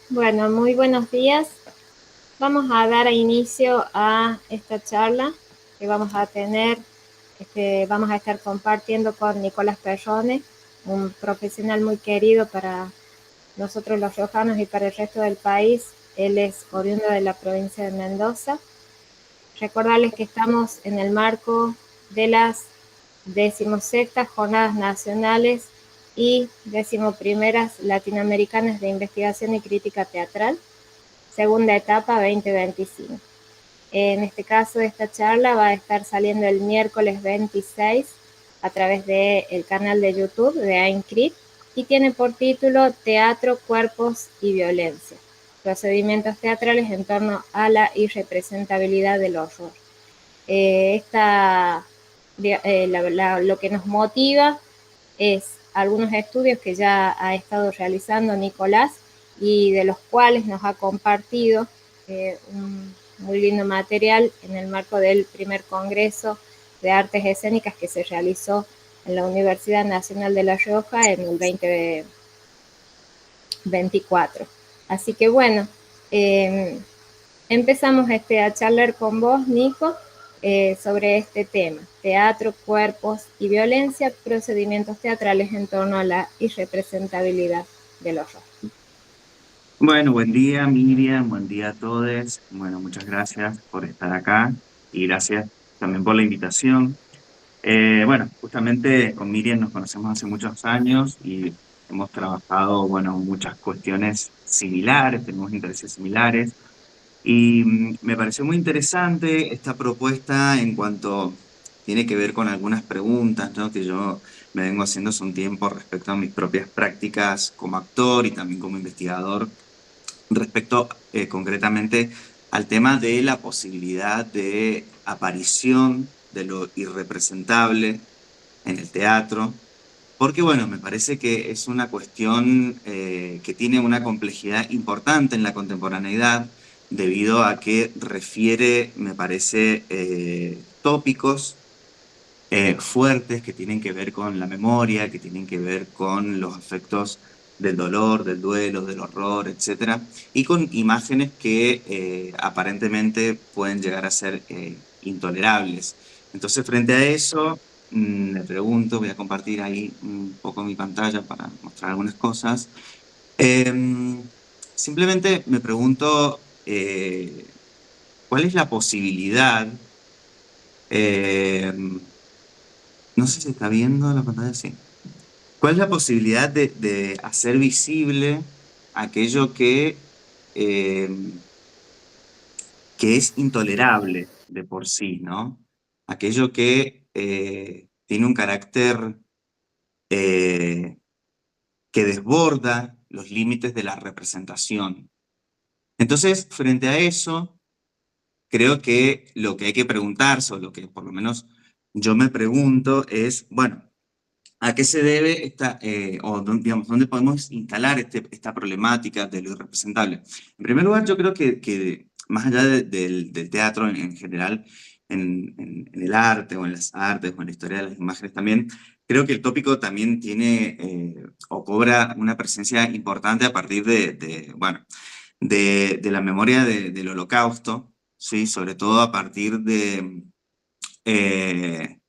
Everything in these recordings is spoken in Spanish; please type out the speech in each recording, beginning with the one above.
Bueno, muy buenos días. Vamos a dar inicio a esta charla que vamos a tener, vamos a estar compartiendo con Nicolás Perrone, un profesional muy querido para nosotros los riojanos y para el resto del país. Él es oriundo de la provincia de Mendoza. Recordarles que estamos en el marco de las 16ª Jornadas Nacionales y 11ª Latinoamericanas de Investigación y Crítica Teatral, segunda etapa 2025. En este caso, esta charla va a estar saliendo el miércoles 26 a través del canal de YouTube de AINCRIT y tiene por título Teatro, Cuerpos y Violencia, procedimientos teatrales en torno a la irrepresentabilidad del horror. Lo que nos motiva es algunos estudios que ya ha estado realizando Nicolás y de los cuales nos ha compartido un muy lindo material en el marco del primer Congreso de Artes Escénicas que se realizó en la Universidad Nacional de La Rioja en el 2024. Así que bueno, empezamos a charlar con vos, Nico, sobre este tema: teatro, cuerpos y violencia, procedimientos teatrales en torno a la irrepresentabilidad del horror. Bueno, buen día Miriam, buen día a todos. Bueno, muchas gracias por estar acá y gracias también por la invitación. Bueno, justamente con Miriam nos conocemos hace muchos años y hemos trabajado, bueno, muchas cuestiones similares, tenemos intereses similares y me pareció muy interesante esta propuesta en cuanto tiene que ver con algunas preguntas, ¿no?, que yo me vengo haciendo hace un tiempo respecto a mis propias prácticas como actor y también como investigador respecto concretamente al tema de la posibilidad de aparición de lo irrepresentable en el teatro, porque bueno, me parece que es una cuestión que tiene una complejidad importante en la contemporaneidad, debido a que refiere, me parece, tópicos fuertes que tienen que ver con la memoria, que tienen que ver con los afectos del dolor, del duelo, del horror, etcétera, y con imágenes que aparentemente pueden llegar a ser intolerables. Entonces, frente a eso, me pregunto, voy a compartir ahí un poco mi pantalla para mostrar algunas cosas. Simplemente me pregunto, ¿cuál es la posibilidad? No sé si está viendo la pantalla, sí. ¿Cuál es la posibilidad de hacer visible aquello eh, que es intolerable de por sí, ¿no? Aquello que tiene un carácter eh, que desborda los límites de la representación. Entonces, frente a eso, creo que lo que hay que preguntarse, o lo que por lo menos yo me pregunto, es, bueno, ¿a qué se debe digamos, dónde podemos instalar esta problemática de lo irrepresentable? En primer lugar, yo creo que más allá del teatro en general, en el arte o en las artes o en la historia de las imágenes también, creo que el tópico también tiene o cobra una presencia importante a partir bueno, de la memoria del Holocausto, ¿sí? Sobre todo a partir eh,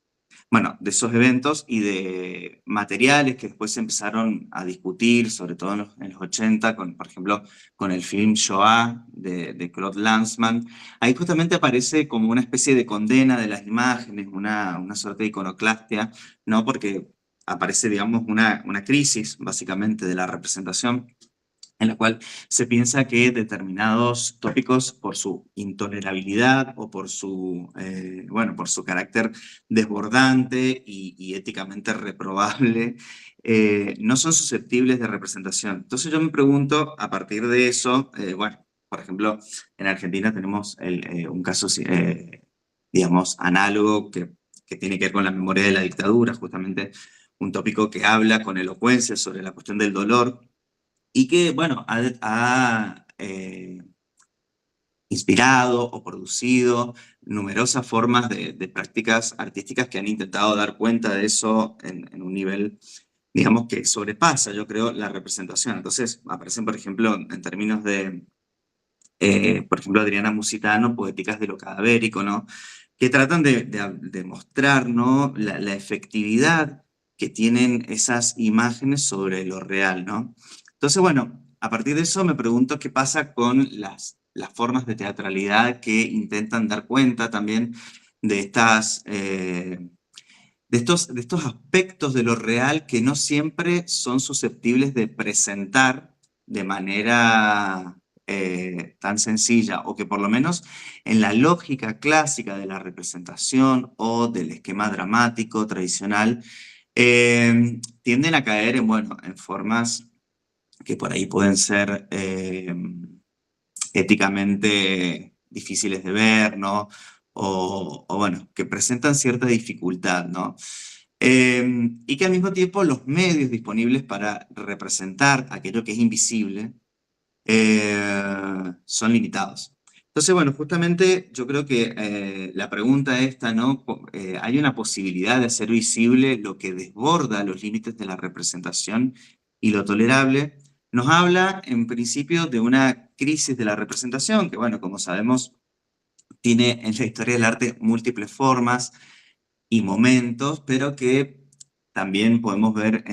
bueno, de esos eventos y de materiales que después se empezaron a discutir, sobre todo en los 80, por ejemplo, con el film Shoah de Claude Lanzmann. Ahí justamente aparece como una especie de condena de las imágenes, una suerte de iconoclastia, ¿no? Porque aparece, digamos, una crisis, básicamente, de la representación, en la cual se piensa que determinados tópicos, por su intolerabilidad o bueno, por su carácter desbordante y éticamente reprobable, no son susceptibles de representación. Entonces yo me pregunto, a partir de eso, bueno, por ejemplo, en Argentina tenemos un caso, digamos, análogo que tiene que ver con la memoria de la dictadura, justamente un tópico que habla con elocuencia sobre la cuestión del dolor, y que, bueno, ha inspirado o producido numerosas formas de prácticas artísticas que han intentado dar cuenta de eso en un nivel digamos que sobrepasa, yo creo, la representación. Entonces aparecen, por ejemplo, en términos de, por ejemplo, Adriana Musitano, Poéticas de lo cadavérico, ¿no? Que tratan de mostrar, ¿no? La efectividad que tienen esas imágenes sobre lo real, ¿no? Entonces, bueno, a partir de eso me pregunto qué pasa con las formas de teatralidad que intentan dar cuenta también de de estos aspectos de lo real que no siempre son susceptibles de presentar de manera tan sencilla, o que por lo menos en la lógica clásica de la representación o del esquema dramático tradicional, tienden a caer en, bueno, en formas que por ahí pueden ser éticamente difíciles de ver, ¿no? O bueno, que presentan cierta dificultad, ¿no? Y que al mismo tiempo los medios disponibles para representar aquello que es invisible son limitados. Entonces, bueno, justamente yo creo que la pregunta esta, ¿no? ¿Hay una posibilidad de hacer visible lo que desborda los límites de la representación y lo tolerable? Nos habla, en principio, de una crisis de la representación, que, bueno, como sabemos, tiene en la historia del arte múltiples formas y momentos, pero que también podemos ver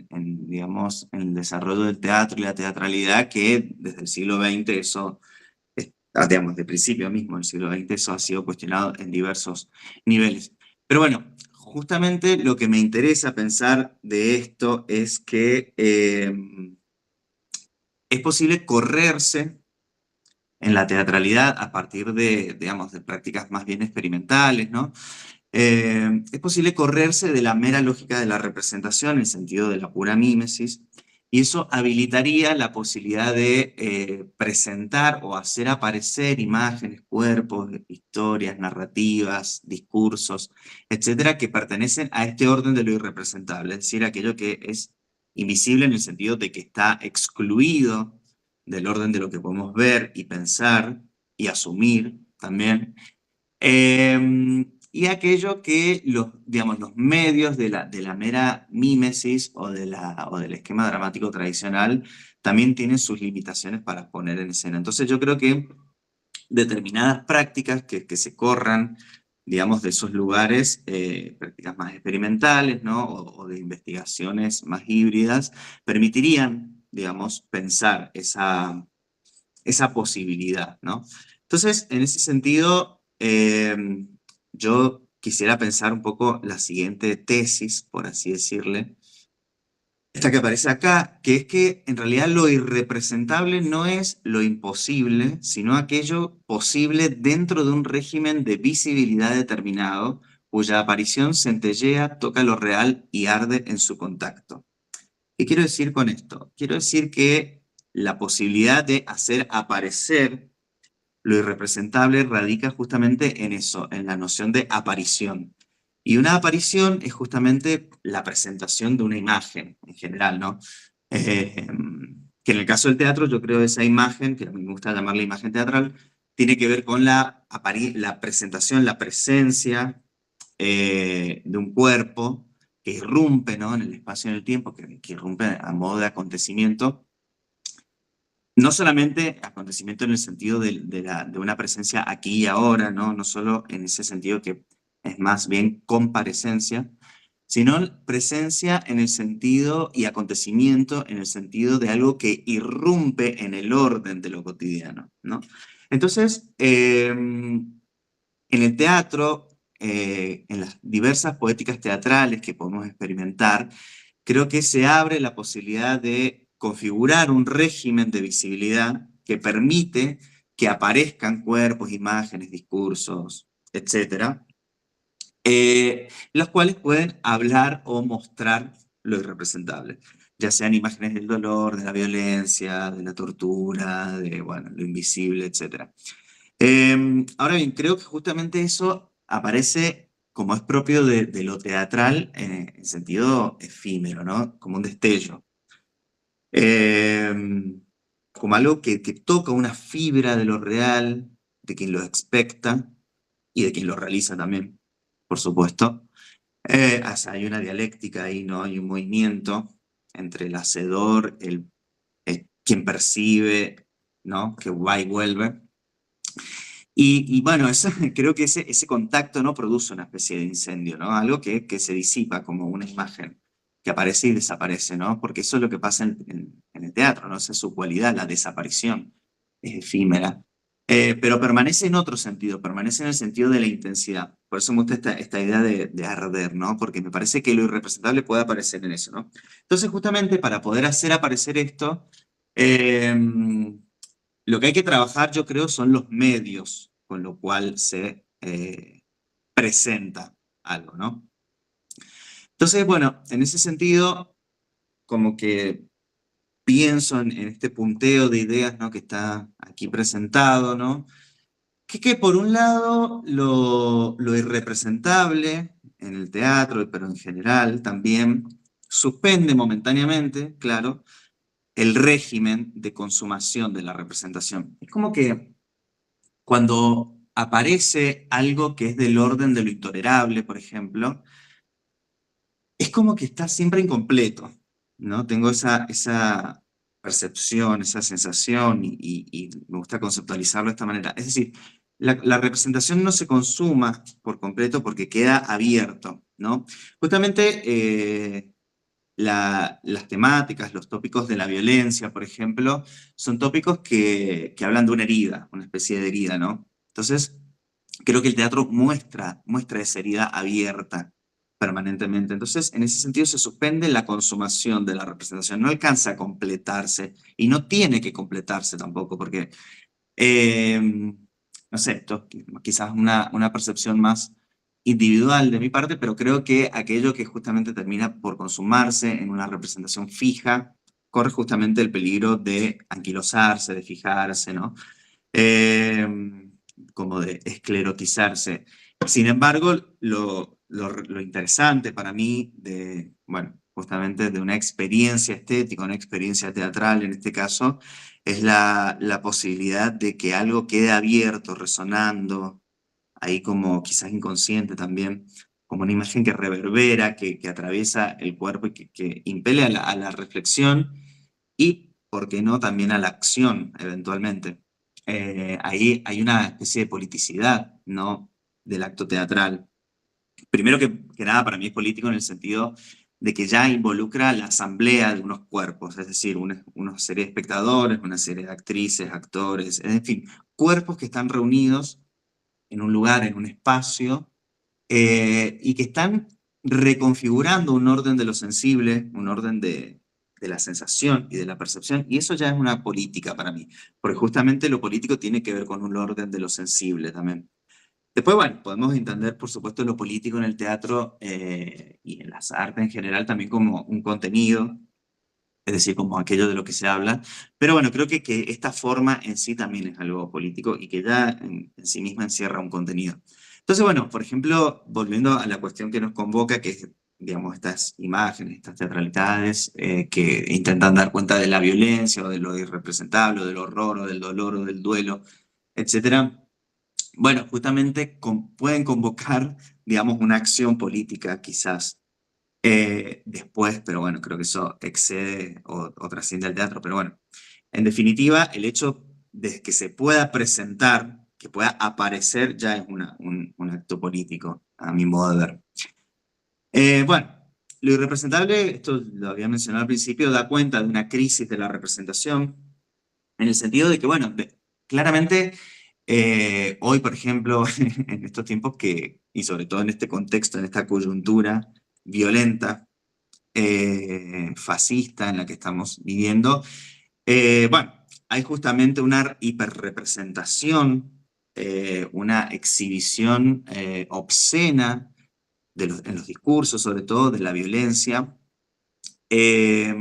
digamos, en el desarrollo del teatro y la teatralidad, que desde el siglo XX eso, digamos, de principio mismo del siglo XX, eso ha sido cuestionado en diversos niveles. Pero bueno, justamente lo que me interesa pensar de esto es que es posible correrse en la teatralidad a partir de, digamos, de prácticas más bien experimentales, ¿no? Es posible correrse de la mera lógica de la representación, en el sentido de la pura mímesis, y eso habilitaría la posibilidad de presentar o hacer aparecer imágenes, cuerpos, historias, narrativas, discursos, etcétera, que pertenecen a este orden de lo irrepresentable, es decir, aquello que es invisible en el sentido de que está excluido del orden de lo que podemos ver y pensar y asumir también. Y aquello que digamos, los medios de la mera mímesis o del esquema dramático tradicional también tienen sus limitaciones para poner en escena. Entonces yo creo que determinadas prácticas que se corran, digamos, de esos lugares, prácticas más experimentales, ¿no? O de investigaciones más híbridas, permitirían, digamos, pensar esa posibilidad, ¿no? Entonces, en ese sentido, yo quisiera pensar un poco la siguiente tesis, por así decirle, esta que aparece acá, que es que en realidad lo irrepresentable no es lo imposible, sino aquello posible dentro de un régimen de visibilidad determinado, cuya aparición centellea, toca lo real y arde en su contacto. ¿Qué quiero decir con esto? Quiero decir que la posibilidad de hacer aparecer lo irrepresentable radica justamente en eso, en la noción de aparición. Y una aparición es justamente la presentación de una imagen en general, ¿no? Eh, que en el caso del teatro, yo creo que esa imagen, que a mí me gusta llamarla imagen teatral, tiene que ver con la presentación, la presencia de un cuerpo que irrumpe, ¿no? En el espacio y en el tiempo, que irrumpe a modo de acontecimiento, no solamente acontecimiento en el sentido de una presencia aquí y ahora, ¿no? No solo en ese sentido que es más bien comparecencia, sino presencia en el sentido y acontecimiento en el sentido de algo que irrumpe en el orden de lo cotidiano, ¿no? Entonces, en el teatro, en las diversas poéticas teatrales que podemos experimentar, creo que se abre la posibilidad de configurar un régimen de visibilidad que permite que aparezcan cuerpos, imágenes, discursos, etcétera, los cuales pueden hablar o mostrar lo irrepresentable, ya sean imágenes del dolor, de la violencia, de la tortura, de, bueno, lo invisible, etcétera. Ahora bien, creo que justamente eso aparece como es propio de lo teatral en sentido efímero, ¿no? Como un destello. Em, Como algo que toca una fibra de lo real, de quien lo expecta y de quien lo realiza también, por supuesto. O sea, hay una dialéctica ahí, ¿no? Hay un movimiento entre el hacedor, quien percibe, ¿no? Que va y vuelve. Y bueno, eso, creo que ese contacto no produce una especie de incendio, ¿no? Algo que se disipa como una imagen que aparece y desaparece, ¿no? Porque eso es lo que pasa en el teatro, ¿no? Esa es su cualidad, la desaparición, es efímera. Pero permanece en otro sentido, permanece en el sentido de la intensidad. Por eso me gusta esta idea de arder, ¿no? Porque me parece que lo irrepresentable puede aparecer en eso, ¿no? Entonces, justamente para poder hacer aparecer esto, eh, lo que hay que trabajar, yo creo, son los medios con lo cual se presenta algo, ¿no? Entonces, bueno, en ese sentido, como que pienso en este punteo de ideas, ¿no? Que está aquí presentado, ¿no? Que por un lado lo irrepresentable en el teatro, pero en general también suspende momentáneamente, claro, el régimen de consumación de la representación. Es como que cuando aparece algo que es del orden de lo intolerable, por ejemplo, es como que está siempre incompleto, ¿no? Tengo esa percepción, esa sensación y me gusta conceptualizarlo de esta manera. Es decir, la representación no se consuma por completo porque queda abierto, ¿no? Justamente las temáticas, los tópicos de la violencia, por ejemplo, son tópicos que hablan de una herida, una especie de herida, ¿no? Entonces, creo que el teatro muestra esa herida abierta permanentemente. Entonces, en ese sentido se suspende la consumación de la representación, no alcanza a completarse y no tiene que completarse tampoco, porque, eh, no sé, esto quizás una percepción más individual de mi parte, pero creo que aquello que justamente termina por consumarse en una representación fija, corre justamente el peligro de anquilosarse, de fijarse, ¿no? eh, como de esclerotizarse. Sin embargo, lo interesante para mí de, bueno, justamente de una experiencia estética, una experiencia teatral en este caso, es la posibilidad de que algo quede abierto, resonando, ahí como quizás inconsciente también, como una imagen que reverbera, que atraviesa el cuerpo y que impele a la reflexión y, ¿por qué no?, también a la acción, eventualmente. Ahí hay una especie de politicidad, ¿no?, del acto teatral. Primero que nada, para mí es político en el sentido de que ya involucra la asamblea de unos cuerpos, es decir, una serie de espectadores, una serie de actrices, actores, en fin, cuerpos que están reunidos en un lugar, en un espacio, y que están reconfigurando un orden de lo sensible, un orden de la sensación y de la percepción, y eso ya es una política para mí, porque justamente lo político tiene que ver con un orden de lo sensible también. Después, bueno, podemos entender, por supuesto, lo político en el teatro y en las artes en general también como un contenido, es decir, como aquello de lo que se habla, pero bueno, creo que esta forma en sí también es algo político y que ya en sí misma encierra un contenido. Entonces, bueno, por ejemplo, volviendo a la cuestión que nos convoca, que es, digamos, estas imágenes, estas teatralidades que intentan dar cuenta de la violencia o de lo irrepresentable, o del horror o del dolor o del duelo, etcétera. Bueno, justamente pueden convocar, digamos, una acción política quizás después, pero bueno, creo que eso excede o trasciende al teatro, pero bueno, en definitiva, el hecho de que se pueda presentar, que pueda aparecer, ya es un acto político, a mi modo de ver. Bueno, lo irrepresentable, esto lo había mencionado al principio, da cuenta de una crisis de la representación, en el sentido de que, bueno, claramente hoy, por ejemplo, en estos tiempos y sobre todo en este contexto, en esta coyuntura violenta, fascista en la que estamos viviendo, bueno, hay justamente una hiperrepresentación, una exhibición obscena en los discursos, sobre todo de la violencia, eh,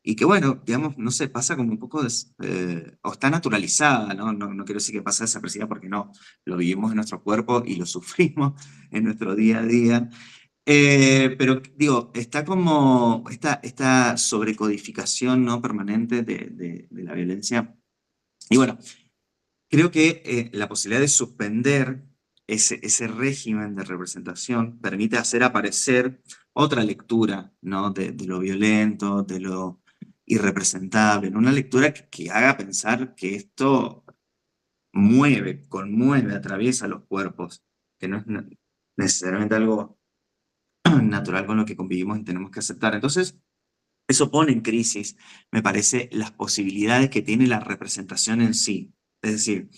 y que bueno, digamos, no sé, pasa como un poco, o está naturalizada, ¿no? No quiero decir que pasa desapercibida porque no, lo vivimos en nuestro cuerpo y lo sufrimos en nuestro día a día. Pero digo, está como esta sobrecodificación, ¿no?, permanente de la violencia. Y bueno, creo que la posibilidad de suspender ese régimen de representación permite hacer aparecer otra lectura, ¿no? De lo violento, de lo irrepresentable, ¿no? Una lectura que haga pensar que esto mueve, conmueve, atraviesa los cuerpos, que no es necesariamente algo natural con lo que convivimos y tenemos que aceptar. Entonces, eso pone en crisis, me parece, las posibilidades que tiene la representación en sí. Es decir,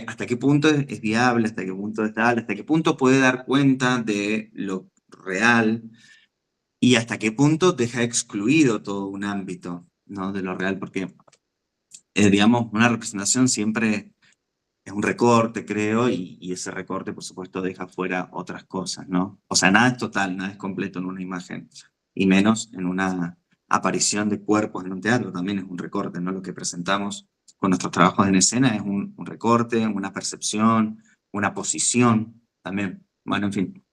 hasta qué punto es viable, hasta qué punto es tal, hasta qué punto puede dar cuenta de lo real y hasta qué punto deja excluido todo un ámbito, ¿no? De lo real, porque, digamos, una representación siempre es un recorte, creo, y ese recorte, por supuesto, deja fuera otras cosas, ¿no? O sea, nada es total, nada es completo en una imagen, y menos en una aparición de cuerpos en un teatro, también es un recorte, ¿no? Lo que presentamos con nuestros trabajos en escena es un recorte, una percepción, una posición también. Bueno, en fin.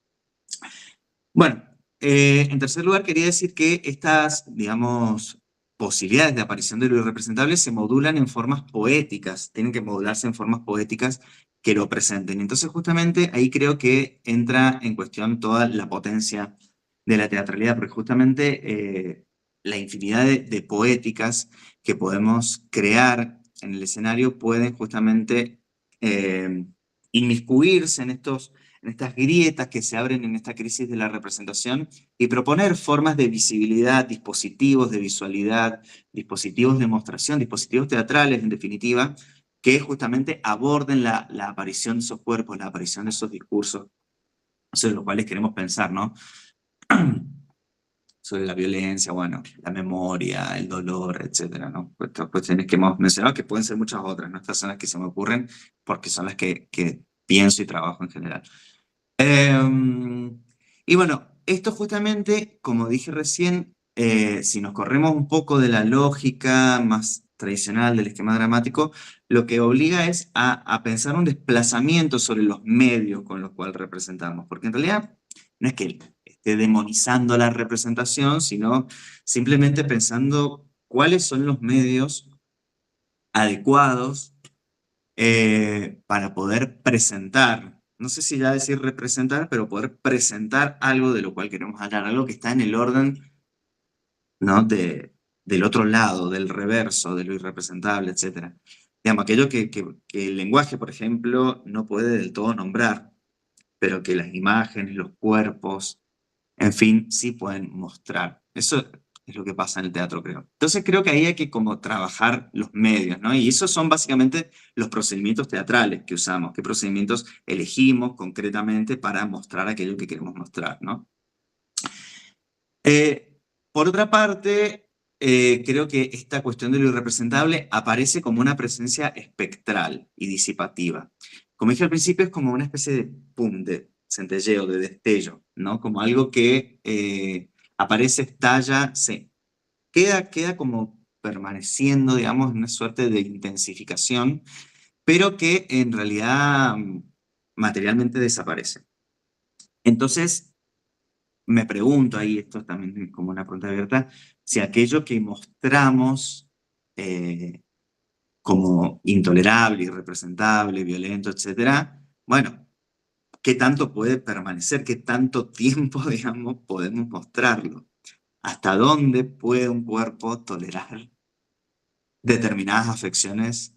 Bueno, en tercer lugar, quería decir que estas, digamos, posibilidades de aparición de lo irrepresentable se modulan en formas poéticas, tienen que modularse en formas poéticas que lo presenten. Entonces, justamente ahí creo que entra en cuestión toda la potencia de la teatralidad, porque justamente la infinidad de poéticas que podemos crear en el escenario pueden justamente eh, inmiscuirse en estas grietas que se abren en esta crisis de la representación y proponer formas de visibilidad, dispositivos de visualidad, dispositivos de demostración, dispositivos teatrales, en definitiva, que justamente aborden la aparición de esos cuerpos, la aparición de esos discursos, sobre los cuales queremos pensar, ¿no? Sobre la violencia, bueno, la memoria, el dolor, etcétera, ¿no? Estas cuestiones que hemos mencionado, que pueden ser muchas otras, ¿no? Estas son las que se me ocurren porque son las que pienso y trabajo en general. Y bueno, esto justamente, como dije recién, si nos corremos un poco de la lógica más tradicional del esquema dramático, lo que obliga es a pensar un desplazamiento sobre los medios con los cuales representamos, porque en realidad no es que esté demonizando la representación, sino simplemente pensando cuáles son los medios adecuados para poder presentar, no sé si ya decir representar, pero poder presentar algo de lo cual queremos hablar, algo que está en el orden, ¿no? Del otro lado, del reverso, de lo irrepresentable, etcétera. Digamos, aquello que el lenguaje, por ejemplo, no puede del todo nombrar, pero que las imágenes, los cuerpos, en fin, sí pueden mostrar. Eso es lo que pasa en el teatro, creo. Entonces creo que ahí hay que como trabajar los medios, ¿no? Y esos son básicamente los procedimientos teatrales que usamos, qué procedimientos elegimos concretamente para mostrar aquello que queremos mostrar, ¿no? Por otra parte, creo que esta cuestión de lo irrepresentable aparece como una presencia espectral y disipativa. Como dije al principio, es como una especie de pum, de centelleo, de destello, ¿no? Como algo que aparece, estalla, se queda como permaneciendo, digamos, en una suerte de intensificación, pero que en realidad materialmente desaparece. Entonces, me pregunto ahí, esto también es como una pregunta abierta, si aquello que mostramos eh, como intolerable, irrepresentable, violento, etcétera, bueno, ¿qué tanto puede permanecer? ¿Qué tanto tiempo, digamos, podemos mostrarlo? ¿Hasta dónde puede un cuerpo tolerar determinadas afecciones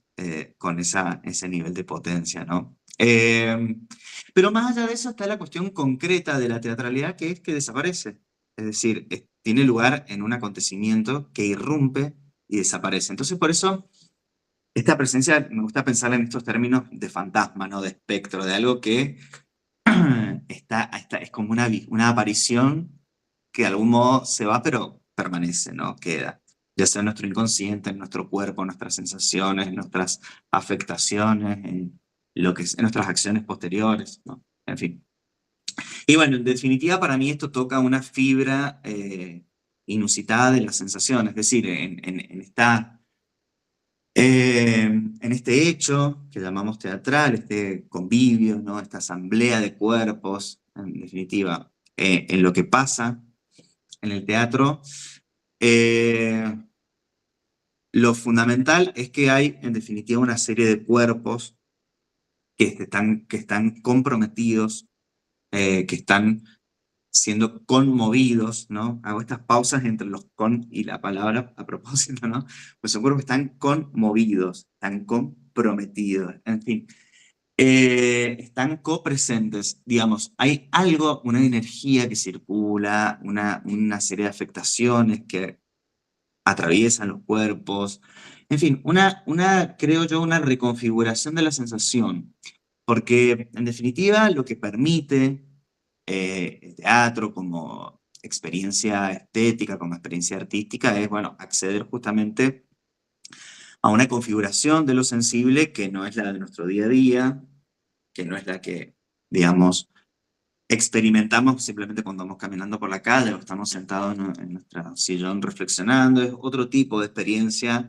con ese nivel de potencia, ¿no? Pero más allá de eso está la cuestión concreta de la teatralidad, que es que desaparece. Es decir, tiene lugar en un acontecimiento que irrumpe y desaparece. Entonces, por eso, esta presencia, me gusta pensar en estos términos de fantasma, ¿no? De espectro, de algo que es como una aparición que de algún modo se va, pero permanece, ¿no? Queda. Ya sea en nuestro inconsciente, en nuestro cuerpo, en nuestras sensaciones, en nuestras afectaciones, en en nuestras acciones posteriores, ¿no? En fin. Y bueno, en definitiva, para mí esto toca una fibra inusitada de las sensaciones, es decir, en este hecho que llamamos teatral, este convivio, ¿no? Esta asamblea de cuerpos, en definitiva, en lo que pasa en el teatro, eh, lo fundamental es que hay, en definitiva, una serie de cuerpos que están comprometidos, que están siendo conmovidos, ¿no? Hago estas pausas entre los con y la palabra a propósito, ¿no? Pues son cuerpos que están conmovidos, están comprometidos, en fin. Están copresentes, digamos, hay algo, una energía que circula, una serie de afectaciones que atraviesan los cuerpos, en fin, creo yo, una reconfiguración de la sensación, porque en definitiva lo que permite el teatro como experiencia estética, como experiencia artística, es, bueno, acceder justamente a una configuración de lo sensible que no es la de nuestro día a día, que no es la que, digamos, experimentamos simplemente cuando vamos caminando por la calle o estamos sentados en nuestro sillón reflexionando. Es otro tipo de experiencia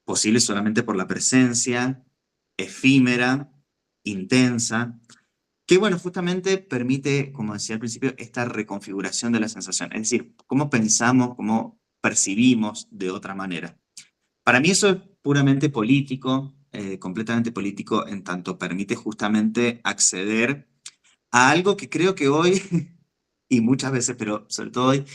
posible solamente por la presencia, efímera, intensa, que bueno, justamente permite, como decía al principio, esta reconfiguración de la sensación, es decir, cómo pensamos, cómo percibimos de otra manera. Para mí eso es puramente político, completamente político, en tanto permite justamente acceder a algo que creo que hoy, y muchas veces, pero sobre todo hoy,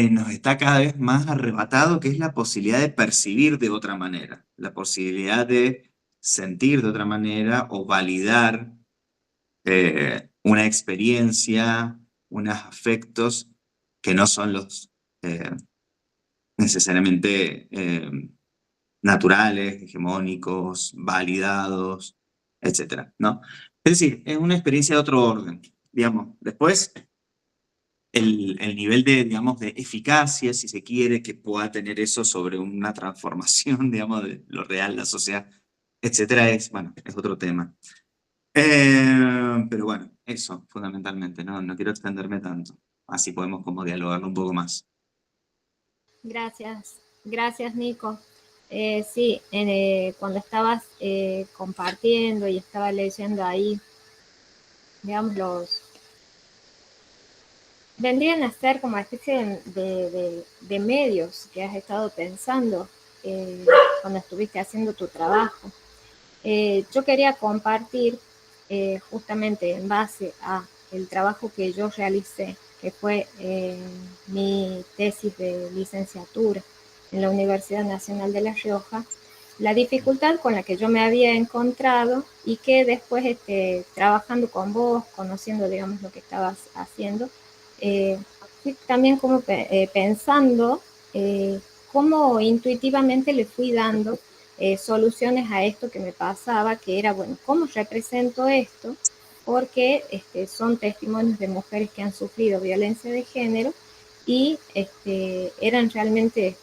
nos está cada vez más arrebatado, que es la posibilidad de percibir de otra manera, la posibilidad de sentir de otra manera o validar una experiencia, unos afectos que no son los necesariamente naturales, hegemónicos, validados, etcétera, ¿no? Es decir, es una experiencia de otro orden, digamos. Después, el nivel de, digamos, de eficacia, si se quiere, que pueda tener eso sobre una transformación, digamos, de lo real, la sociedad, etcétera, es, bueno, es otro tema. Pero bueno, eso, fundamentalmente, ¿no? No quiero extenderme tanto. Así podemos como dialogarlo un poco más. Gracias, gracias Nico. Sí, cuando estabas compartiendo y estaba leyendo ahí, digamos, vendrían a ser como especie de medios que has estado pensando cuando estuviste haciendo tu trabajo. Yo quería compartir justamente en base a el trabajo que yo realicé, que fue mi tesis de licenciatura en la Universidad Nacional de La Rioja, la dificultad con la que yo me había encontrado y que después trabajando con vos, conociendo, digamos, lo que estabas haciendo, fui también como pensando cómo intuitivamente le fui dando soluciones a esto que me pasaba, que era, bueno, ¿cómo represento esto? Porque son testimonios de mujeres que han sufrido violencia de género y eran realmente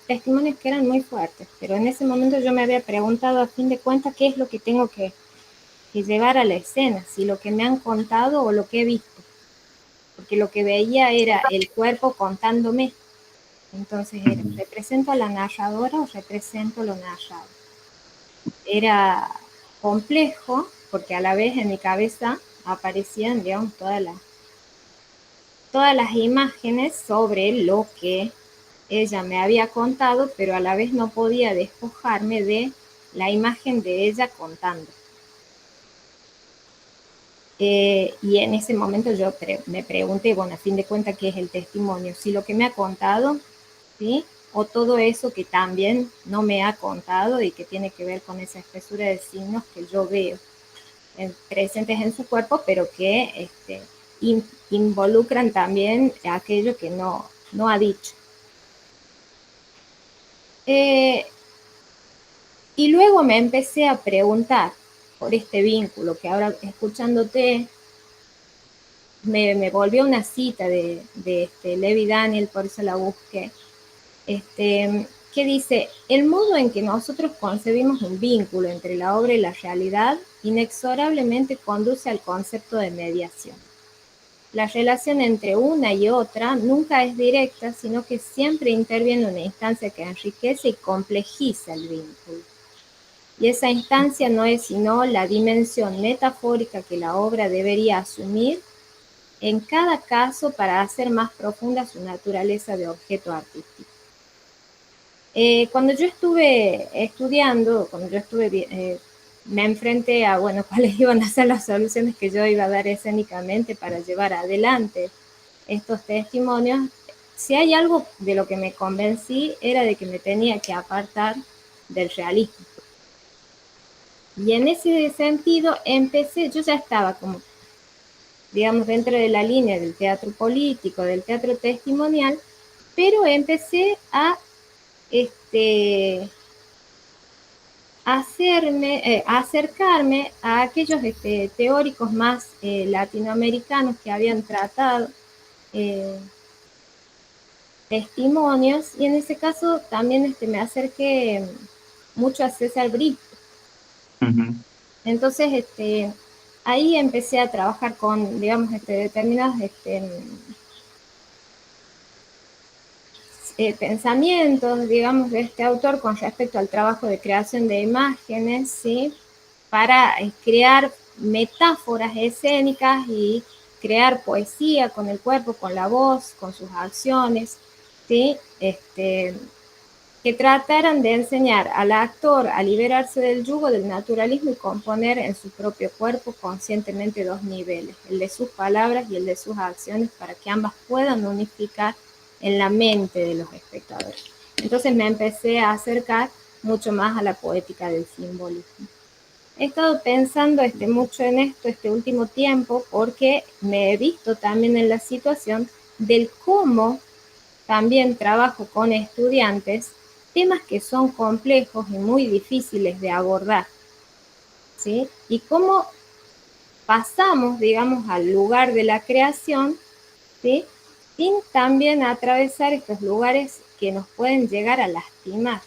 testimonios que eran muy fuertes, pero en ese momento yo me había preguntado a fin de cuentas qué es lo que tengo que llevar a la escena, si lo que me han contado o lo que he visto, porque lo que veía era el cuerpo contándome, entonces era, Ujú. ¿represento a la narradora o represento lo narrado? Era complejo porque a la vez en mi cabeza aparecían, digamos, todas las imágenes sobre lo que ella me había contado, pero a la vez no podía despojarme de la imagen de ella contando. Y en ese momento yo me pregunté, bueno, a fin de cuentas, ¿qué es el testimonio? Si lo que me ha contado, ¿sí? O todo eso que también no me ha contado y que tiene que ver con esa espesura de signos que yo veo presentes en su cuerpo, pero que involucran también aquello que no ha dicho. Y luego me empecé a preguntar por este vínculo, que ahora escuchándote me volvió una cita de Levi Daniel, por eso la busqué, que dice, el modo en que nosotros concebimos un vínculo entre la obra y la realidad inexorablemente conduce al concepto de mediación. La relación entre una y otra nunca es directa, sino que siempre interviene una instancia que enriquece y complejiza el vínculo. Y esa instancia no es sino la dimensión metafórica que la obra debería asumir en cada caso para hacer más profunda su naturaleza de objeto artístico. Cuando yo estuve estudiando, cuando yo estuve me enfrenté a, bueno, cuáles iban a ser las soluciones que yo iba a dar escénicamente para llevar adelante estos testimonios. Si hay algo de lo que me convencí era de que me tenía que apartar del realismo. Y en ese sentido empecé, yo ya estaba como, digamos, dentro de la línea del teatro político, del teatro testimonial, pero empecé a acercarme a aquellos teóricos más latinoamericanos que habían tratado eh, testimonios, y en ese caso también me acerqué mucho a César Brito. Ujú, Entonces, ahí empecé a trabajar con, digamos, determinados pensamientos, digamos, de este autor con respecto al trabajo de creación de imágenes, ¿sí? Para crear metáforas escénicas y crear poesía con el cuerpo, con la voz, con sus acciones, ¿sí? Que trataran de enseñar al actor a liberarse del yugo del naturalismo y componer en su propio cuerpo conscientemente dos niveles, el de sus palabras y el de sus acciones, para que ambas puedan unificar en la mente de los espectadores. Entonces me empecé a acercar mucho más a la poética del simbolismo. He estado pensando mucho en esto este último tiempo porque me he visto también en la situación del cómo también trabajo con estudiantes temas que son complejos y muy difíciles de abordar, ¿sí? Y cómo pasamos, digamos, al lugar de la creación, ¿sí? Sin también atravesar estos lugares que nos pueden llegar a lastimar.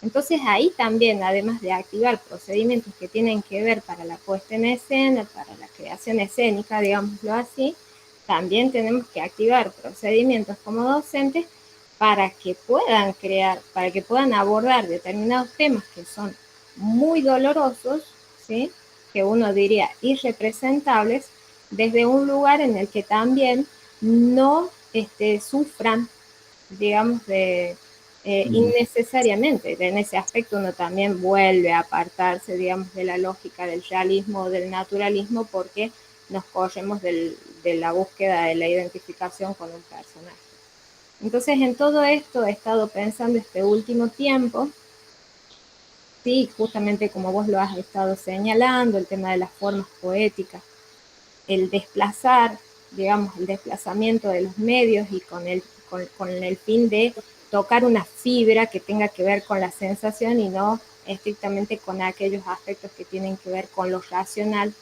Entonces ahí también, además de activar procedimientos que tienen que ver para la puesta en escena, para la creación escénica, digámoslo así, también tenemos que activar procedimientos como docentes para que puedan crear, para que puedan abordar determinados temas que son muy dolorosos, ¿sí? Que uno diría irrepresentables, desde un lugar en el que también no sufran, digamos, ujú. innecesariamente. En ese aspecto uno también vuelve a apartarse, digamos, de la lógica del realismo o del naturalismo, porque nos corremos de la búsqueda de la identificación con un personaje. Entonces, en todo esto he estado pensando este último tiempo, sí, justamente como vos lo has estado señalando, el tema de las formas poéticas, el desplazar, digamos, el desplazamiento de los medios y con el fin de tocar una fibra que tenga que ver con la sensación y no estrictamente con aquellos aspectos que tienen que ver con lo racional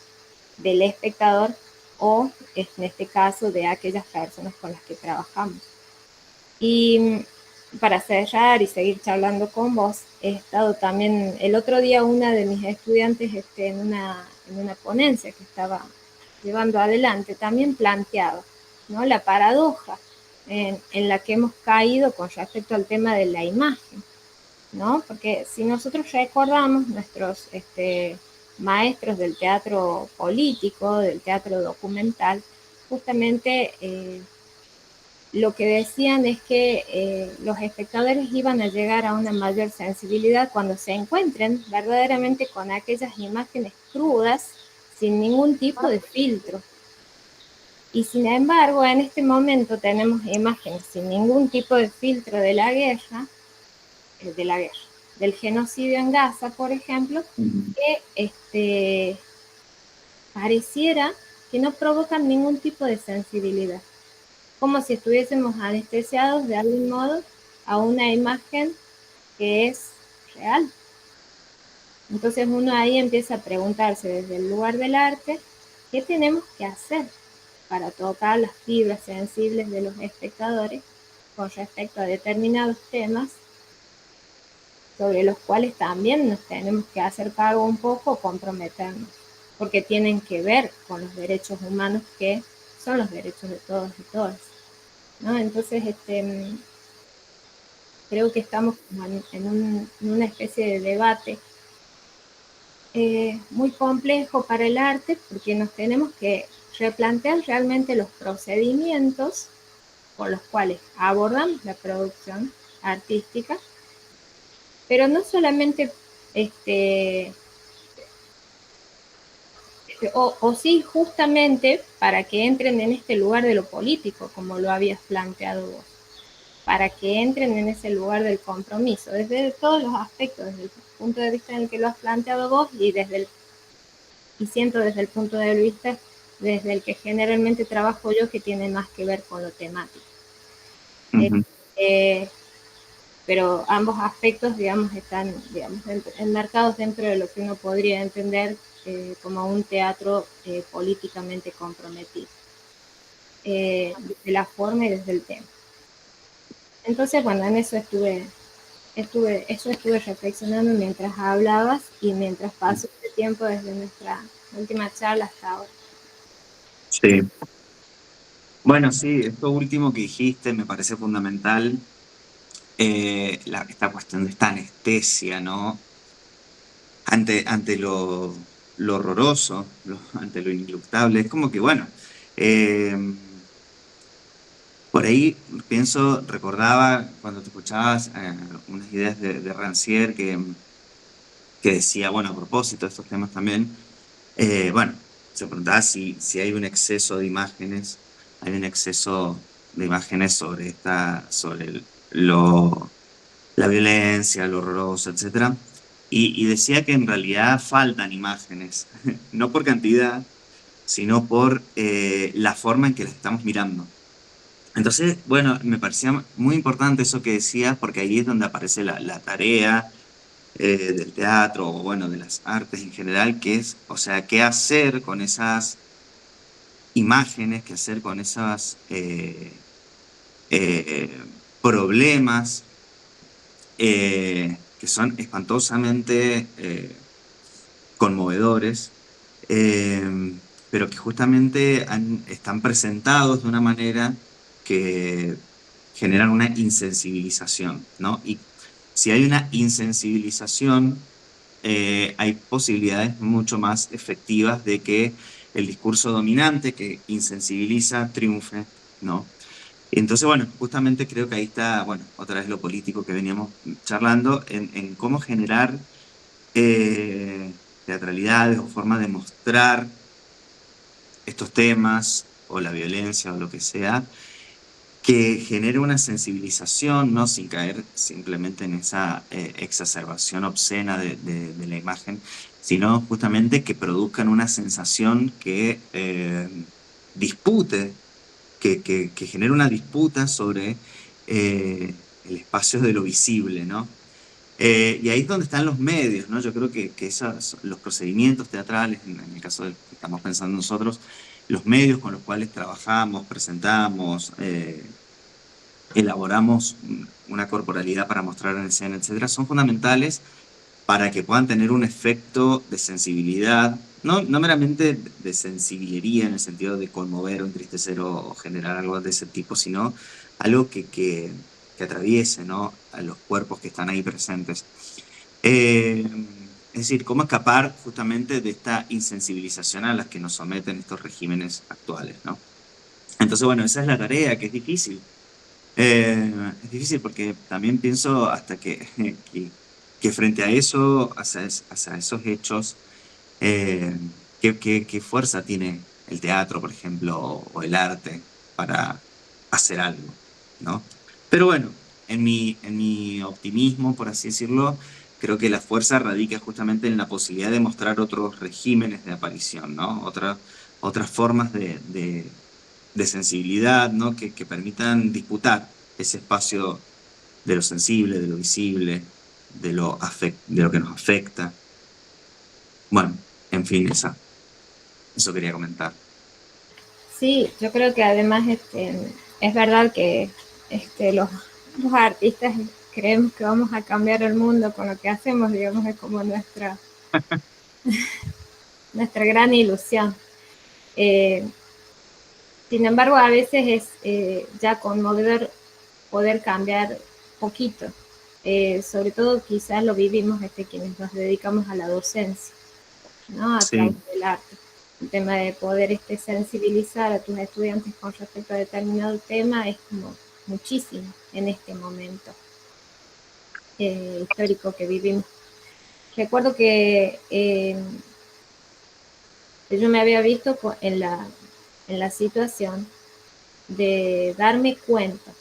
del espectador o, en este caso, de aquellas personas con las que trabajamos. Y para cerrar y seguir charlando con vos, he estado también el otro día una de mis estudiantes en una ponencia que estaba llevando adelante, también planteaba, ¿no? La paradoja en la que hemos caído con respecto al tema de la imagen, ¿no? Porque si nosotros recordamos nuestros maestros del teatro político, del teatro documental, justamente lo que decían es que los espectadores iban a llegar a una mayor sensibilidad cuando se encuentren verdaderamente con aquellas imágenes crudas, sin ningún tipo de filtro. Y sin embargo, en este momento tenemos imágenes sin ningún tipo de filtro de la guerra, del genocidio en Gaza, por ejemplo, Ujú. que pareciera que no provocan ningún tipo de sensibilidad, como si estuviésemos anestesiados de algún modo a una imagen que es real. Entonces uno ahí empieza a preguntarse desde el lugar del arte, ¿qué tenemos que hacer para tocar las fibras sensibles de los espectadores con respecto a determinados temas sobre los cuales también nos tenemos que hacer cargo un poco, comprometernos, porque tienen que ver con los derechos humanos que son los derechos de todos y todas, ¿no? Entonces, creo que estamos en una especie de debate muy complejo para el arte, porque nos tenemos que replantear realmente los procedimientos por los cuales abordamos la producción artística, pero no solamente este, O sí, justamente para que entren en este lugar de lo político, como lo habías planteado vos, para que entren en ese lugar del compromiso, desde todos los aspectos, desde el punto de vista en el que lo has planteado vos y siento desde el punto de vista desde el que generalmente trabajo yo, que tiene más que ver con lo temático. Ujú. Pero ambos aspectos, digamos, están, digamos, enmarcados dentro de lo que uno podría entender como un teatro políticamente comprometido, desde la forma y desde el tema. Entonces, bueno, en eso estuve reflexionando mientras hablabas y mientras pasó este tiempo desde nuestra última charla hasta ahora. Sí. Bueno, sí, esto último que dijiste me parece fundamental, esta cuestión de esta anestesia, ¿no? Ante lo horroroso, ante lo ineluctable. Es como que, bueno, eh, por ahí pienso, recordaba cuando te escuchabas unas ideas de Rancière que decía, bueno, a propósito de estos temas también, bueno, se preguntaba si hay un exceso de imágenes, hay un exceso de imágenes sobre la violencia, lo horroroso, etcétera. Y decía que en realidad faltan imágenes, no por cantidad, sino por la forma en que las estamos mirando. Entonces, bueno, me parecía muy importante eso que decías, porque ahí es donde aparece la tarea del teatro o, bueno, de las artes en general, que es, o sea, qué hacer con esas imágenes, qué hacer con esos problemas que son espantosamente conmovedores, eh, pero que justamente están presentados de una manera que generan una insensibilización, ¿no? Y si hay una insensibilización, hay posibilidades mucho más efectivas de que el discurso dominante que insensibiliza triunfe, ¿no? Entonces, bueno, justamente creo que ahí está, bueno, otra vez lo político que veníamos charlando, en cómo generar teatralidades o formas de mostrar estos temas o la violencia o lo que sea, que genere una sensibilización, ¿no? Sin caer simplemente en esa exacerbación obscena de la imagen, sino justamente que produzcan una sensación que dispute, que genere una disputa sobre el espacio de lo visible, ¿no? Y ahí es donde están los medios, ¿no? Yo creo que los procedimientos teatrales, en el caso del que estamos pensando nosotros, los medios con los cuales trabajamos, presentamos, elaboramos una corporalidad para mostrar en escena, etcétera, son fundamentales para que puedan tener un efecto de sensibilidad, no meramente de sensibilería en el sentido de conmover o entristecer o generar algo de ese tipo, sino algo que atraviese, ¿no? A los cuerpos que están ahí presentes. Es decir, cómo escapar justamente de esta insensibilización a las que nos someten estos regímenes actuales, ¿no? Entonces, bueno, esa es la tarea, que es difícil. Es difícil porque también pienso hasta que frente a eso, hacia esos hechos, eh, qué fuerza tiene el teatro, por ejemplo, o el arte para hacer algo, ¿no? Pero bueno, en mi optimismo, por así decirlo, creo que la fuerza radica justamente en la posibilidad de mostrar otros regímenes de aparición, ¿no? Otras formas de sensibilidad, ¿no? Que permitan disputar ese espacio de lo sensible, de lo visible, de lo que nos afecta. Bueno, en fin, eso quería comentar. Sí, yo creo que además es verdad que los artistas creemos que vamos a cambiar el mundo con lo que hacemos, digamos, es como nuestra gran ilusión. Eh, Sin embargo, a veces es ya conmovedor poder cambiar poquito. Sobre todo quizás lo vivimos quienes nos dedicamos a la docencia, ¿no? A través Sí, del arte. El tema de poder sensibilizar a tus estudiantes con respecto a determinado tema es como muchísimo en este momento histórico que vivimos. Recuerdo que Yo me había visto en la situación de darme cuenta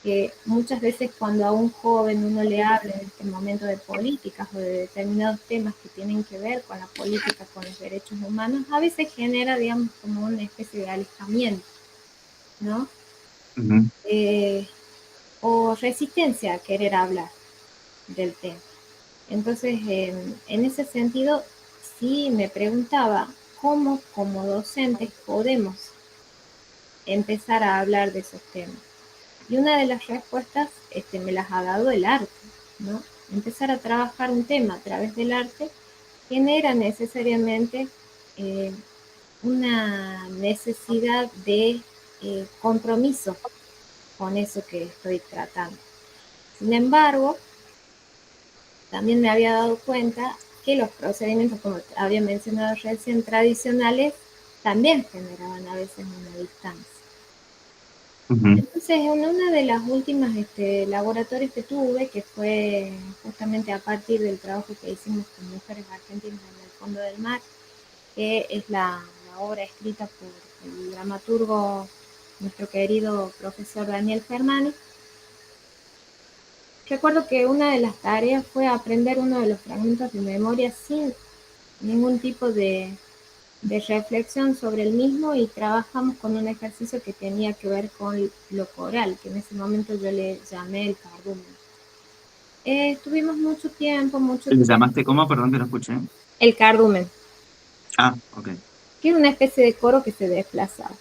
que muchas veces cuando a un joven uno le habla en este momento de políticas o de determinados temas que tienen que ver con la política, con los derechos humanos, a veces genera, digamos, como una especie de alejamiento, ¿no? Ujú. Eh, o resistencia a querer hablar del tema. Entonces, en ese sentido, sí me preguntaba cómo como docentes podemos empezar a hablar de esos temas. Y una de las respuestas me las ha dado el arte, ¿no? Empezar a trabajar un tema a través del arte genera necesariamente eh, una necesidad de compromiso con eso que estoy tratando. Sin embargo, también me había dado cuenta que los procedimientos, como había mencionado recién, tradicionales, también generaban a veces una distancia. Ujú. Entonces, en una de las últimas laboratorios que tuve, que fue justamente a partir del trabajo que hicimos con mujeres argentinas en el fondo del mar, que es la obra escrita por el dramaturgo, nuestro querido profesor Daniel Fermani, recuerdo que una de las tareas fue aprender uno de los fragmentos de memoria sin ningún tipo de reflexión sobre el mismo y trabajamos con un ejercicio que tenía que ver con lo coral, que en ese momento yo le llamé el cardumen. Estuvimos mucho ¿Le tiempo, llamaste cómo? Perdón que no escuché. el cardumen, Ah, ok. que era una especie de coro que se desplazaba.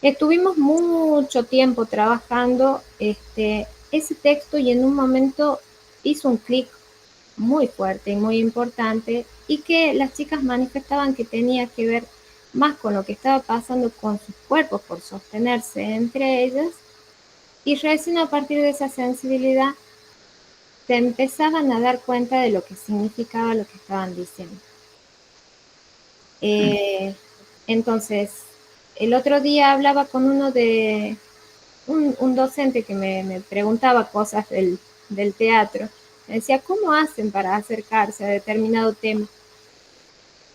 Estuvimos mucho tiempo trabajando ese texto y en un momento hizo un clic muy fuerte y muy importante y que las chicas manifestaban que tenía que ver más con lo que estaba pasando con sus cuerpos por sostenerse entre ellas y recién a partir de esa sensibilidad se empezaban a dar cuenta de lo que significaba lo que estaban diciendo. Mm. Eh, entonces, el otro día hablaba con un docente que me preguntaba cosas del teatro. Me decía, ¿cómo hacen para acercarse a determinado tema?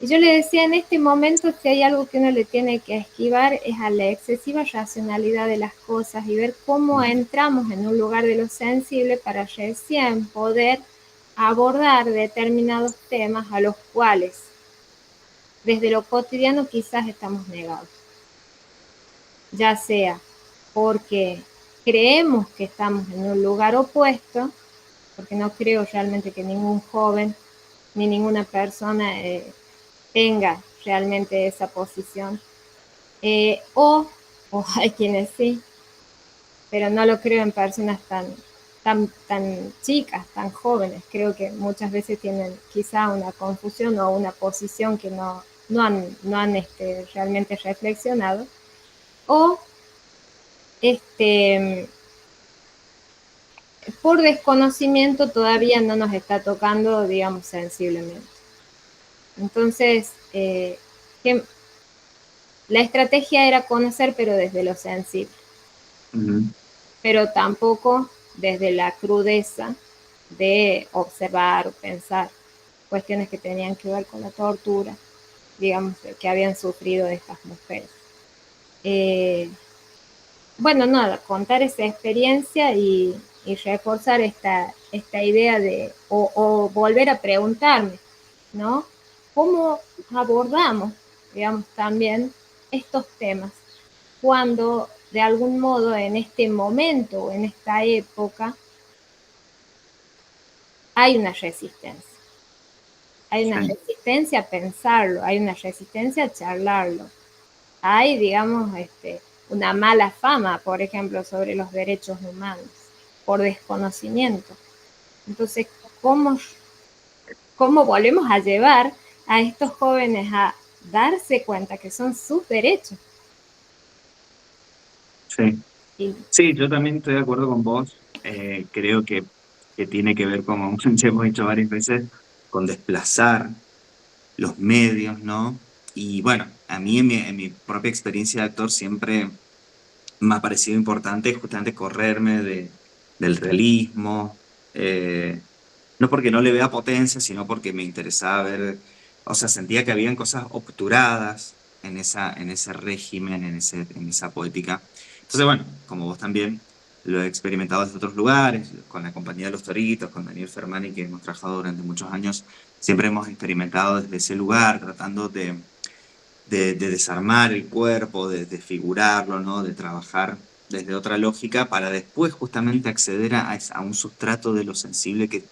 Y yo le decía, en este momento, si hay algo que uno le tiene que esquivar es a la excesiva racionalidad de las cosas y ver cómo entramos en un lugar de lo sensible para recién poder abordar determinados temas a los cuales desde lo cotidiano quizás estamos negados, ya sea porque creemos que estamos en un lugar opuesto, porque no creo realmente que ningún joven ni ninguna persona tenga realmente esa posición, o hay quienes sí, pero no lo creo en personas tan chicas, tan jóvenes. Creo que muchas veces tienen quizá una confusión o una posición que no han realmente reflexionado, o este, por desconocimiento todavía no nos está tocando, digamos, sensiblemente. Entonces, que la estrategia era conocer, pero desde lo sensible, Ujú. pero tampoco desde la crudeza de observar o pensar cuestiones que tenían que ver con la tortura, digamos, que habían sufrido estas mujeres. Eh, bueno, nada, contar esa experiencia y reforzar esta idea de, o volver a preguntarme, ¿no? ¿Cómo abordamos, digamos, también estos temas cuando de algún modo en este momento, en esta época, hay una resistencia? Hay una Sí, resistencia a pensarlo, hay una resistencia a charlarlo. Hay, digamos, una mala fama, por ejemplo, sobre los derechos humanos, por desconocimiento. Entonces, ¿cómo, cómo volvemos a llevar a estos jóvenes a darse cuenta que son sus derechos? sí. Y Sí, yo también estoy de acuerdo con vos. Creo que tiene que ver, como ya hemos dicho varias veces, con desplazar los medios, ¿no? Y bueno, a mí en mi propia experiencia de actor siempre me ha parecido importante justamente correrme del realismo, no porque no le vea potencia, sino porque me interesaba ver o sea, sentía que habían cosas obturadas en ese régimen, en esa poética. Entonces, bueno, como vos también lo he experimentado desde otros lugares, con la compañía de los Toritos, con Daniel Fermani, que hemos trabajado durante muchos años, siempre hemos experimentado desde ese lugar, tratando de desarmar el cuerpo, de desfigurarlo, ¿no? De trabajar desde otra lógica para después justamente acceder a un sustrato de lo sensible que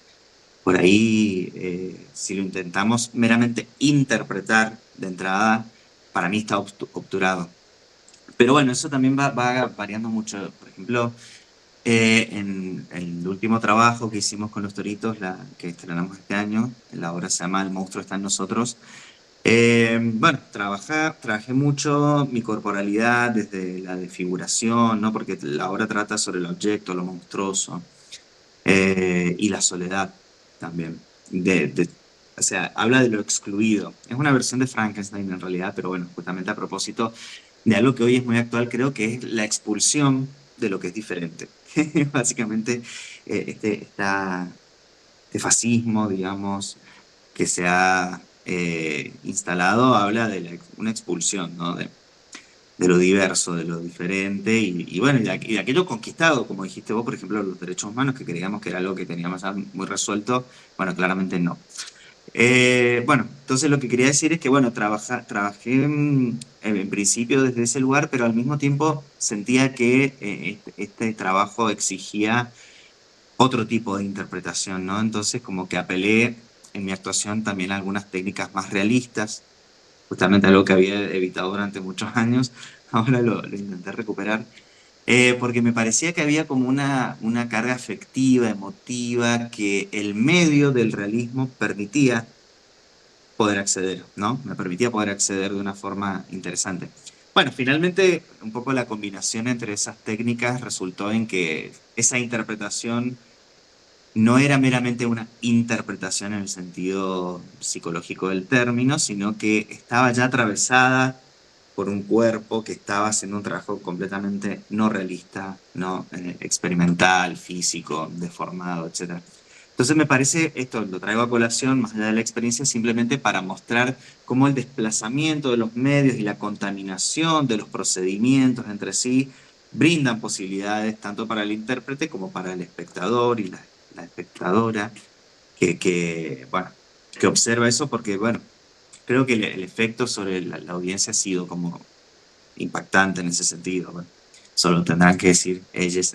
por ahí, si lo intentamos meramente interpretar de entrada, para mí está obturado. Pero bueno, eso también va variando mucho. Por ejemplo, en el último trabajo que hicimos con los Toritos, que estrenamos este año, la obra se llama El monstruo está en nosotros. Bueno, trabajé mucho mi corporalidad desde la desfiguración, ¿no? Porque la obra trata sobre el objeto, lo monstruoso, y la soledad también. O sea, habla de lo excluido. Es una versión de Frankenstein en realidad, pero bueno, justamente a propósito de algo que hoy es muy actual, creo que es la expulsión de lo que es diferente. Básicamente, este fascismo, digamos, que se ha instalado, habla de una expulsión, ¿no? De lo diverso, de lo diferente, y bueno, y de aquello conquistado, como dijiste vos, por ejemplo, los derechos humanos, que creíamos que era algo que teníamos ya muy resuelto, bueno, claramente no. Bueno, entonces lo que quería decir es que, bueno, trabajé en principio desde ese lugar, pero al mismo tiempo sentía que este trabajo exigía otro tipo de interpretación, ¿no? Entonces como que apelé en mi actuación también a algunas técnicas más realistas, justamente algo que había evitado durante muchos años, ahora lo intenté recuperar, porque me parecía que había como una carga afectiva, emotiva, que el medio del realismo permitía poder acceder, ¿no? Me permitía poder acceder de una forma interesante. Bueno, finalmente un poco la combinación entre esas técnicas resultó en que esa interpretación no era meramente una interpretación en el sentido psicológico del término, sino que estaba ya atravesada por un cuerpo que estaba haciendo un trabajo completamente no realista, no experimental, físico, deformado, etc. Entonces me parece, esto lo traigo a colación, más allá de la experiencia, simplemente para mostrar cómo el desplazamiento de los medios y la contaminación de los procedimientos entre sí brindan posibilidades tanto para el intérprete como para el espectador y la espectadora bueno, que observa eso porque, bueno, creo que el efecto sobre la audiencia ha sido como impactante en ese sentido. Bueno, solo tendrán que decir ellos,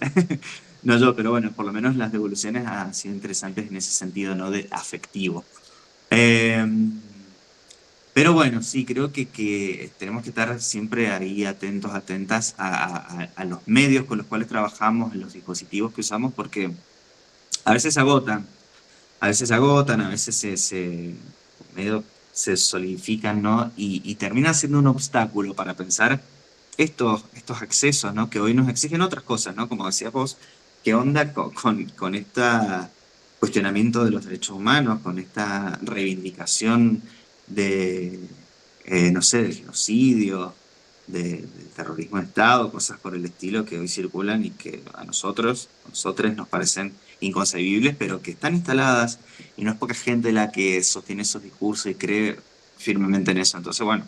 no yo, pero bueno, por lo menos las devoluciones han sido interesantes en ese sentido, ¿no? De afectivo. Eh, pero bueno, sí, creo que tenemos que estar siempre ahí atentos, atentas a los medios con los cuales trabajamos, los dispositivos que usamos, porque a veces agotan, a veces agotan, a veces medio se solidifican, ¿no? Y termina siendo un obstáculo para pensar estos accesos, ¿no? Que hoy nos exigen otras cosas, ¿no? Como decías vos, ¿qué onda con este cuestionamiento de los derechos humanos, con esta reivindicación de, no sé, del genocidio, del terrorismo de Estado, cosas por el estilo que hoy circulan y que a nosotros nos parecen inconcebibles, pero que están instaladas y no es poca gente la que sostiene esos discursos y cree firmemente en eso. Entonces, bueno,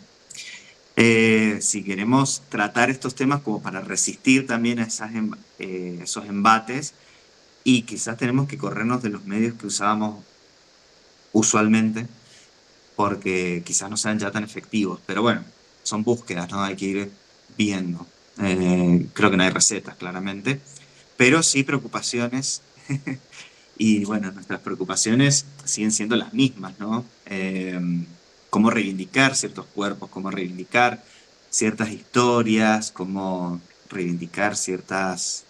si queremos tratar estos temas como para resistir también a esos embates, y quizás tenemos que corrernos de los medios que usábamos usualmente, porque quizás no sean ya tan efectivos. Pero bueno, son búsquedas, ¿no? Hay que ir viendo. Creo que no hay recetas, claramente, pero sí preocupaciones. Y bueno, nuestras preocupaciones siguen siendo las mismas, ¿no? Cómo reivindicar ciertos cuerpos, cómo reivindicar ciertas historias, cómo reivindicar ciertas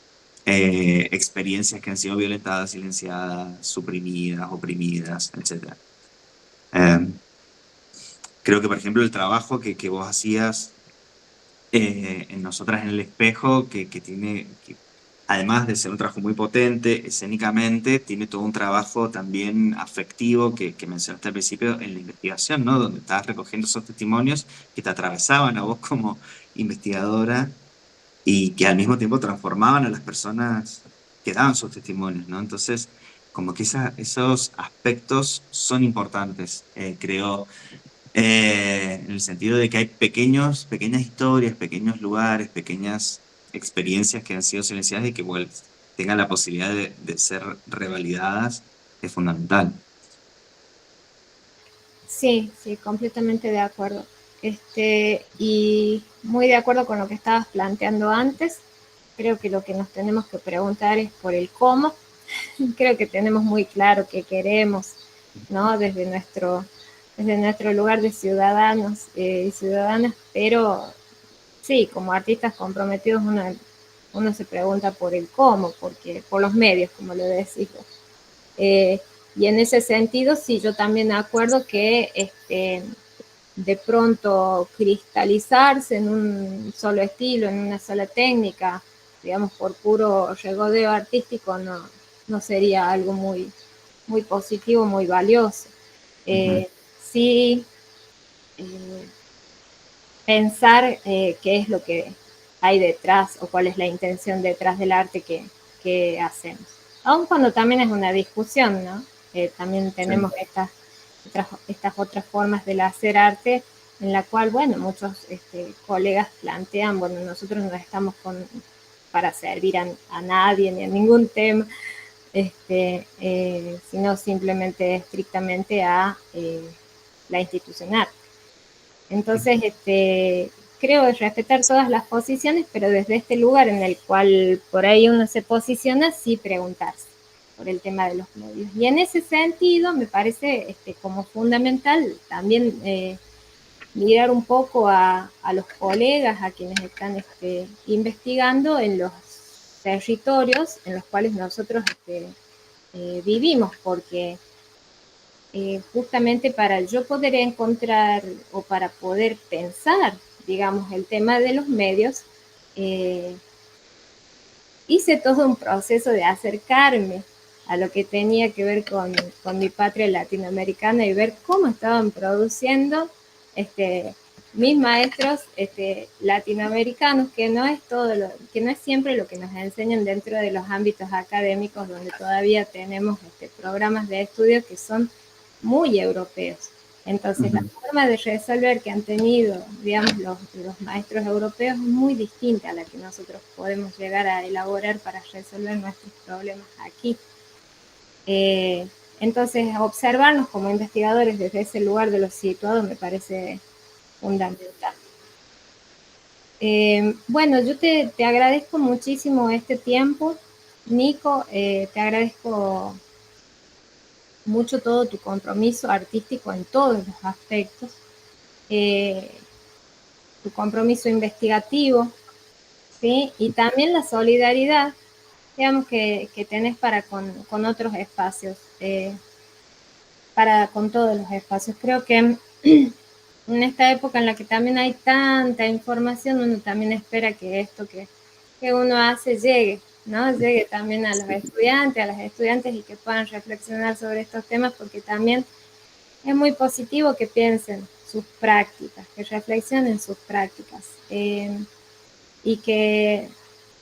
experiencias que han sido violentadas, silenciadas, suprimidas, oprimidas, etc. Eh, Creo que, por ejemplo, el trabajo que vos hacías en Nosotras en el Espejo, que tiene, además de ser un trabajo muy potente escénicamente, tiene todo un trabajo también afectivo que mencionaste al principio en la investigación, ¿no? Donde estabas recogiendo esos testimonios que te atravesaban a vos como investigadora y que al mismo tiempo transformaban a las personas que daban sus testimonios, ¿no? Entonces, como que esos aspectos son importantes, creo, En el sentido de que hay pequeñas historias, pequeños lugares, pequeñas experiencias que han sido silenciadas y que tengan la posibilidad de ser revalidadas, es fundamental. Sí, sí, completamente de acuerdo. Y muy de acuerdo con lo que estabas planteando antes. Creo que lo que nos tenemos que preguntar es por el cómo. Creo que tenemos muy claro qué queremos, ¿no? Desde nuestro lugar de ciudadanos y ciudadanas, pero sí, como artistas comprometidos uno se pregunta por el cómo, porque por los medios, como lo decís vos. Eh, y en ese sentido, sí, yo también acuerdo que de pronto cristalizarse en un solo estilo, en una sola técnica, digamos, por puro regodeo artístico, no sería algo muy positivo, muy valioso. Ujú. Sí, eh, pensar qué es lo que hay detrás o cuál es la intención detrás del arte que hacemos. Aun cuando también es una discusión, ¿no? También Sí. tenemos estas otras formas de hacer arte en la cual, bueno, muchos colegas plantean, bueno, nosotros no estamos para servir a nadie ni a ningún tema, sino simplemente estrictamente a la institucional. Entonces, creo respetar todas las posiciones, pero desde este lugar en el cual por ahí uno se posiciona, sí preguntarse por el tema de los medios. Y en ese sentido, me parece como fundamental también mirar un poco a los colegas, a quienes están investigando en los territorios en los cuales nosotros vivimos, porque justamente para yo poder encontrar o para poder pensar, digamos, el tema de los medios, eh, hice todo un proceso de acercarme a lo que tenía que ver con mi patria latinoamericana y ver cómo estaban produciendo mis maestros latinoamericanos, que no es que no es siempre lo que nos enseñan dentro de los ámbitos académicos, donde todavía tenemos programas de estudio que son muy europeos. Entonces, la Ujú. forma de resolver que han tenido, digamos, los maestros europeos es muy distinta a la que nosotros podemos llegar a elaborar para resolver nuestros problemas aquí. Eh, entonces, observarnos como investigadores desde ese lugar de los situados me parece fundamental. Bueno, yo te agradezco muchísimo este tiempo, Nico, te agradezco mucho todo tu compromiso artístico en todos los aspectos, eh, tu compromiso investigativo, ¿sí? Y también la solidaridad, digamos, que tenés para con otros espacios, para con todos los espacios. Creo que en esta época en la que también hay tanta información, uno también espera que esto que uno hace llegue, ¿no? Llegue también a los Sí. estudiantes, a las estudiantes y que puedan reflexionar sobre estos temas, porque también es muy positivo que piensen sus prácticas, que reflexionen sus prácticas y que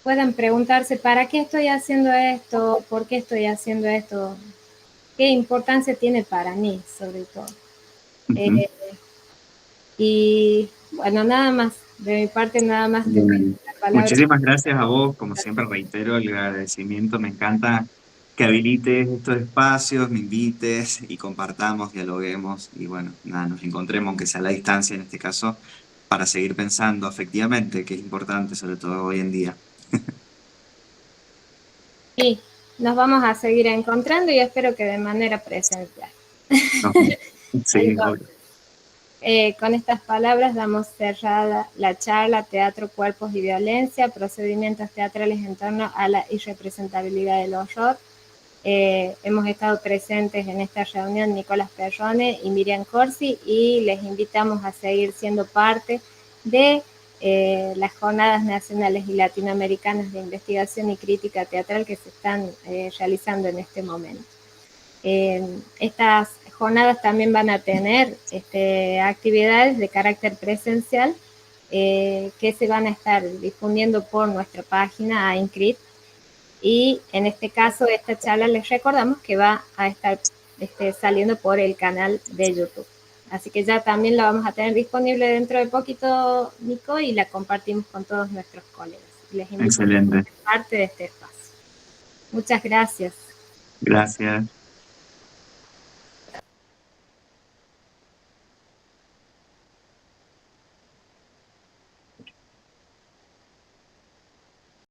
puedan preguntarse, ¿para qué estoy haciendo esto? ¿Por qué estoy haciendo esto? ¿Qué importancia tiene para mí, sobre todo? Eh, Ujú. y bueno, nada más, de mi parte nada más te pido Bueno, la palabra. muchísimas gracias a vos, como siempre reitero el agradecimiento, me encanta que habilites estos espacios, me invites y compartamos, dialoguemos y bueno, nada, nos encontremos, aunque sea a la distancia en este caso, para seguir pensando efectivamente, que es importante, sobre todo hoy en día. Y nos vamos a seguir encontrando y espero que de manera presencial. No, sí, Entonces, obvio. con estas palabras damos cerrada la charla Teatro, Cuerpos y Violencia, procedimientos teatrales en torno a la irrepresentabilidad del horror. Hemos estado presentes en esta reunión Nicolás Perrone y Miriam Corsi y les invitamos a seguir siendo parte de las jornadas nacionales y latinoamericanas de investigación y crítica teatral que se están realizando en este momento. Estas jornadas también van a tener actividades de carácter presencial que se van a estar difundiendo por nuestra página INCRIT y en este caso esta charla les recordamos que va a estar saliendo por el canal de YouTube. Así que ya también la vamos a tener disponible dentro de poquito, Nico, y la compartimos con todos nuestros colegas. Les invito a Excelente. ser parte de este espacio. Muchas gracias. Gracias.